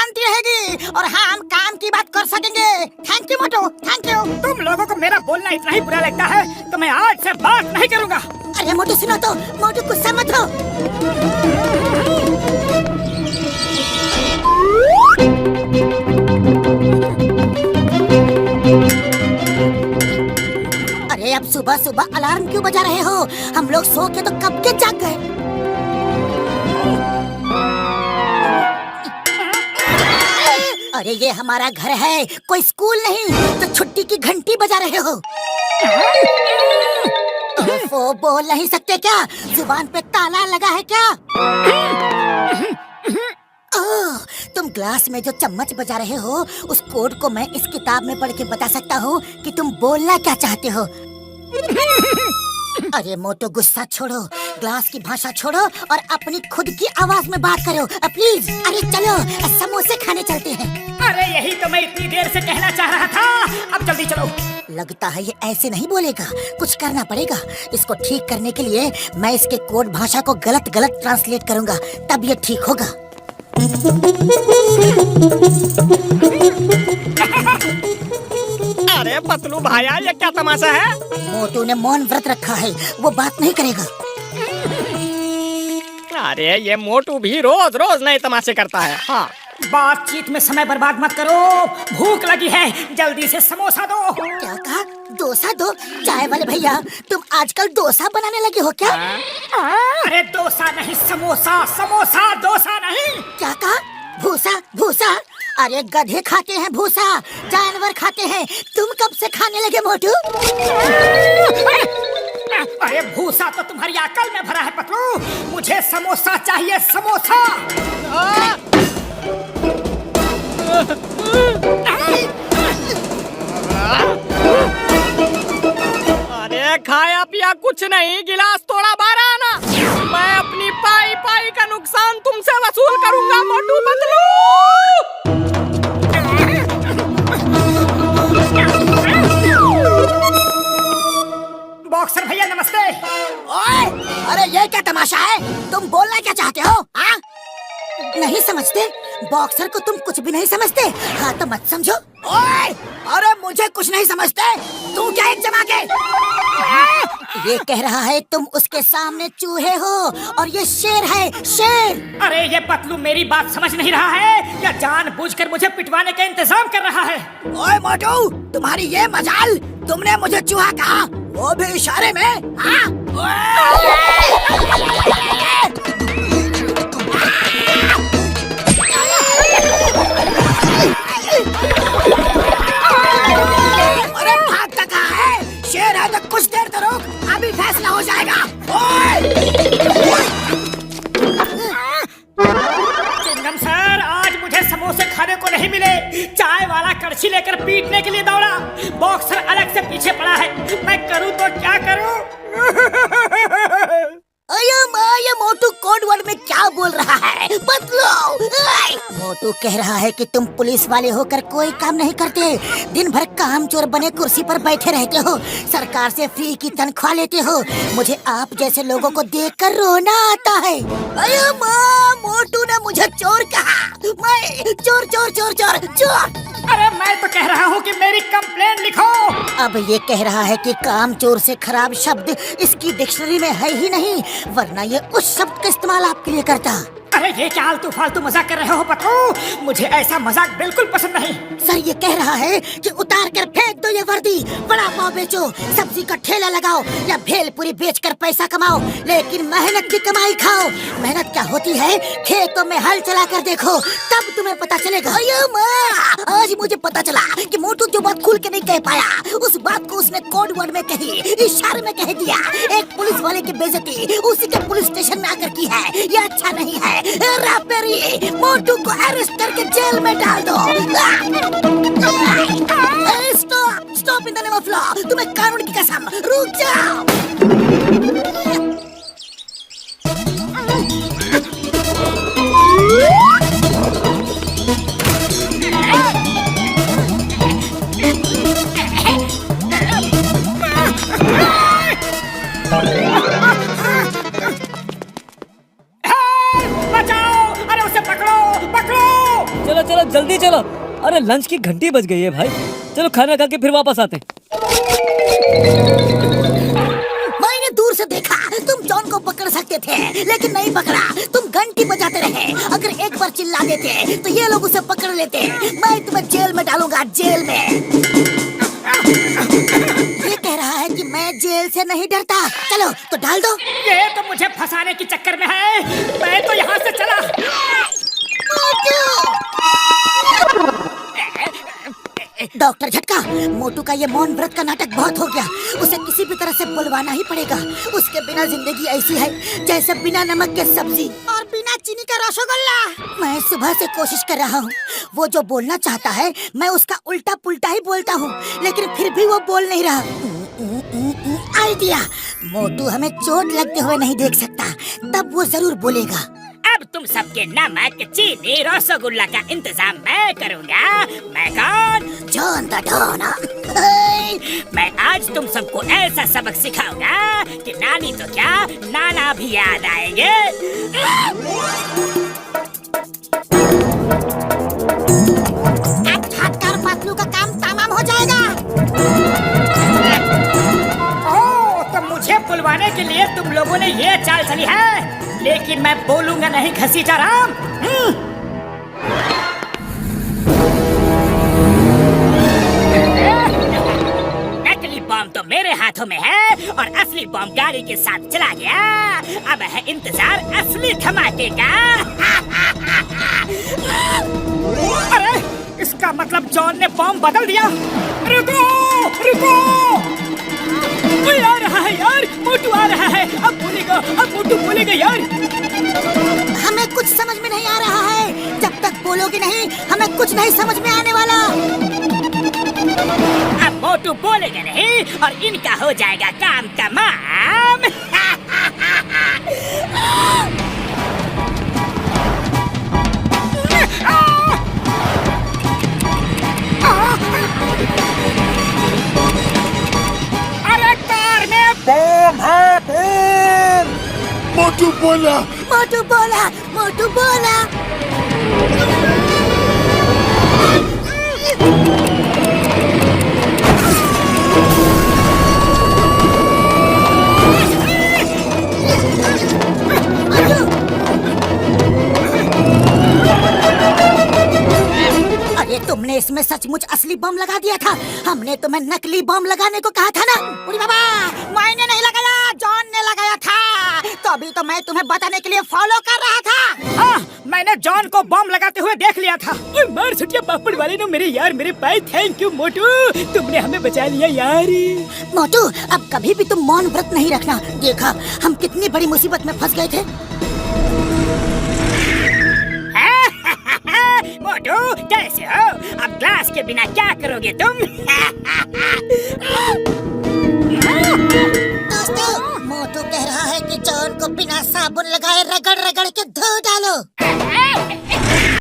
शांति रहेगी और हम काम की बात कर सकेंगे। Thank you Motu, thank you. तुम लोगों को मेरा बोलना इतना ही बुरा लगता है तो मैं आज से बात नहीं करूँगा। अरे मोटू सुनो तो, मोटू गुस्सा मत हो। अरे अब सुबह सुबह अलार्म क्यों बजा रहे हो? हम लोग सो के तो कब के जाग गए। अरे ये हमारा घर है, कोई स्कूल नहीं, तो छुट्टी की घंटी बजा रहे हो। ओफो, बोल नहीं सकते क्या? जुबान पे ताला लगा है क्या? ओह, तुम ग्लास में जो चम्मच बजा रहे हो उस कोड को मैं इस किताब में पढ़ के बता सकता हूँ कि तुम बोलना क्या चाहते हो। अरे मोटू गुस्सा छोड़ो, ग्लास की भाषा छोड़ो और अपनी खुद की आवाज में बात करो प्लीज। अरे चलो समोसे खाने चलते हैं। अरे यही तो मैं इतनी देर से कहना चाह रहा था, अब जल्दी चलो। लगता है ये ऐसे नहीं बोलेगा, कुछ करना पड़ेगा। इसको ठीक करने के लिए मैं इसके कोड भाषा को गलत गलत ट्रांसलेट करूंगा, तब ये ठीक होगा। अरे पतलू भाया, ये क्या तमाशा है? मोटू ने मौन व्रत रखा है, वो बात नहीं करेगा। अरे ये मोटू भी रोज रोज नए तमाशे करता है। हाँ, बातचीत में समय बर्बाद मत करो, भूख लगी है, जल्दी से समोसा दो। क्या कहा? डोसा दो? चाय वाले भैया, तुम आजकल डोसा बनाने लगे हो क्या? अरे डोसा नहीं, समोसा, समोसा, डोसा नहीं। क्या कहा? भूसा भूसा? अरे गधे खाते हैं भूसा, जानवर खाते हैं, तुम कब से खाने लगे मोटू? अरे भूसा तो तुम्हारी अकल में भरा है पतलू, मुझे समोसा चाहिए, समोसा। अरे खाया पिया कुछ नहीं, गिलास तोड़ा बाहर आना। मैं अपनी पाई पाई का नुकसान तुमसे वसूल करूंगा मोटू पतलू। बॉक्सर भैया नमस्ते। ओए, अरे ये क्या तमाशा है? तुम बोलना क्या चाहते हो? हाँ? नहीं समझते? बॉक्सर को तुम कुछ भी नहीं समझते? हाँ तो मत समझो। ओए, अरे मुझे कुछ नहीं समझते, तू क्या एक जमा के? ये कह रहा है तुम उसके सामने चूहे हो और ये शेर है, शेर। अरे ये पतलू मेरी बात समझ नहीं रहा है या जानबूझकर मुझे पिटवाने का इंतजाम कर रहा है? ओए मोटू, तुम्हारी ये मजाल, तुमने मुझे चूहा कहा, वो भी इशारे में। हाँ? अरे भागता कहाँ है? शेर है तो कुछ देर तो रुक, अभी फैसला हो जाएगा। चिंगम सर, आज मुझे समोसे खाने को नहीं मिले। चाय वाला कड़छी लेकर पीटने के लिए दौड़ा, बॉक्सर अलग से पीछे पड़ा है। मैं करूँ तो क्या करूँ? ये मोटू कोड वर्ड में क्या बोल रहा है? बदलो। मोटू कह रहा है कि तुम पुलिस वाले होकर कोई काम नहीं करते, दिन भर काम चोर बने कुर्सी पर बैठे रहते हो, सरकार से फ्री की तनख्वाह लेते हो। मुझे आप जैसे लोगों को देखकर रोना आता है। अयो माँ, मोटू ने मुझे चोर कहा। मैं चोर चोर चोर चोर चोर। अरे मैं तो कह रहा हूँ कि मेरी कंप्लेंट लिखो। अब ये कह रहा है कि काम चोर से खराब शब्द इसकी डिक्शनरी में है ही नहीं, वरना ये उस शब्द का इस्तेमाल आपके लिए करता। अरे ये क्या आलतू फालतू मजाक कर रहे हो पतलू? मुझे ऐसा मजाक बिल्कुल पसंद नहीं। सर ये कह रहा है कि उतार कर फेंक दो ये वर्दी, बड़ा पाव बेचो, सब्जी का ठेला लगाओ या भेलपुरी बेचकर पैसा कमाओ, लेकिन मेहनत की कमाई खाओ। मेहनत क्या होती है खेतों में हल चला कर देखो, तब तुम्हें पता चलेगा। अयो माँ, आज मुझे पता चला कि मोटू जो बात खुल के नहीं कह पाया, उस बात को उसने कोड वर्ड में कही, इशारे में कह दिया। एक पुलिस वाले की बेइज्जती उसी के पुलिस स्टेशन में आकर की है, ये अच्छा नहीं है। रापेरी, मोटू को अरेस्ट करके जेल में डाल दो। Stop, stop in the name of law. तुम्हें कानून की कसम, रुक जाओ। चलो जल्दी चलो। अरे लंच की घंटी बज गई है भाई। चलो खाना खा के फिर वापस आते हैं। मैंने दूर से देखा तुम जॉन को पकड़ सकते थे, लेकिन नहीं पकड़ा। तुम घंटी बजाते रहे। अगर एक बार चिल्ला देते तो ये लोग उसे पकड़ लेते। मैं तुम्हें जेल में डालूंगा, जेल में। ये कह रहा है कि मैं जेल से नहीं डरता। चलो तो डाल दो। ये तो मुझे फंसाने के चक्कर में है। मैं तो यहाँ से चला। डॉक्टर झटका, मोटू का ये मौन व्रत का नाटक बहुत हो गया। उसे किसी भी तरह से बुलवाना ही पड़ेगा। उसके बिना जिंदगी ऐसी है जैसे बिना नमक के सब्जी और बिना चीनी का रसगुल्ला। मैं सुबह से कोशिश कर रहा हूँ। वो जो बोलना चाहता है मैं उसका उल्टा पुल्टा ही बोलता हूँ, लेकिन फिर भी वो बोल नहीं रहा। आइडिया, मोटू हमें चोट लगते हुए नहीं देख सकता, तब वो जरूर बोलेगा। अब तुम सबके नमक, चीनी, रसगुल्ला का इंतजाम मैं करूँगा। मैं कौन? John the don. मैं आज तुम सबको ऐसा सबक सिखाऊंगा कि नानी तो क्या, नाना भी याद आएंगे। अब छाटकर पतलू का काम तमाम हो जाएगा। ओह, तो मुझे बुलवाने के लिए तुम लोगों ने ये चाल चली है, लेकिन मैं बोलूंगा नहीं घसीटा राम। नकली बम तो मेरे हाथों में है और असली बम गाड़ी के साथ चला गया। अब है इंतजार असली धमाके का। अरे, इसका मतलब जॉन ने बम बदल दिया। रुको, रुको। कोई आ रहा है यार, मोटू आ रहा है। अब मोटू बोलेगा यार। हमें कुछ समझ में नहीं आ रहा है। जब तक बोलोगे नहीं हमें कुछ नहीं समझ में आने वाला। अब मोटू बोलेगा नहीं और इनका हो जाएगा काम तमाम। अरे कार में बम है, बम! मोटू बोला। मोटू बोला, मोटू बोला। अरे तुमने इसमें सचमुच असली बम लगा दिया था। हमने तुम्हें नकली बम लगाने को कहा था ना। उरी बाबा, मैंने नहीं लगाया, जॉन ने लगाया था। तो अभी तो मैं तुम्हें बताने के लिए फॉलो कर रहा था। हाँ, मैंने जॉन को बम लगाते हुए देख लिया था। ओए मार छुटिया पापड़ वाले ने मेरे यार, मेरे भाई। थैंक यू मोटू, तुमने हमें बचा लिया यार। मोटू, अब कभी भी तुम मौन व्रत नहीं रखना। देखा हम कितनी बड़ी मुसीबत में फंस गए थे। मोटू कैसे हो? अब ग्लास के बिना क्या करोगे तुम? दोस्तों, मोटू कह रहा है कि जॉन को बिना साबुन लगाए रगड़ रगड़ के धो डालो।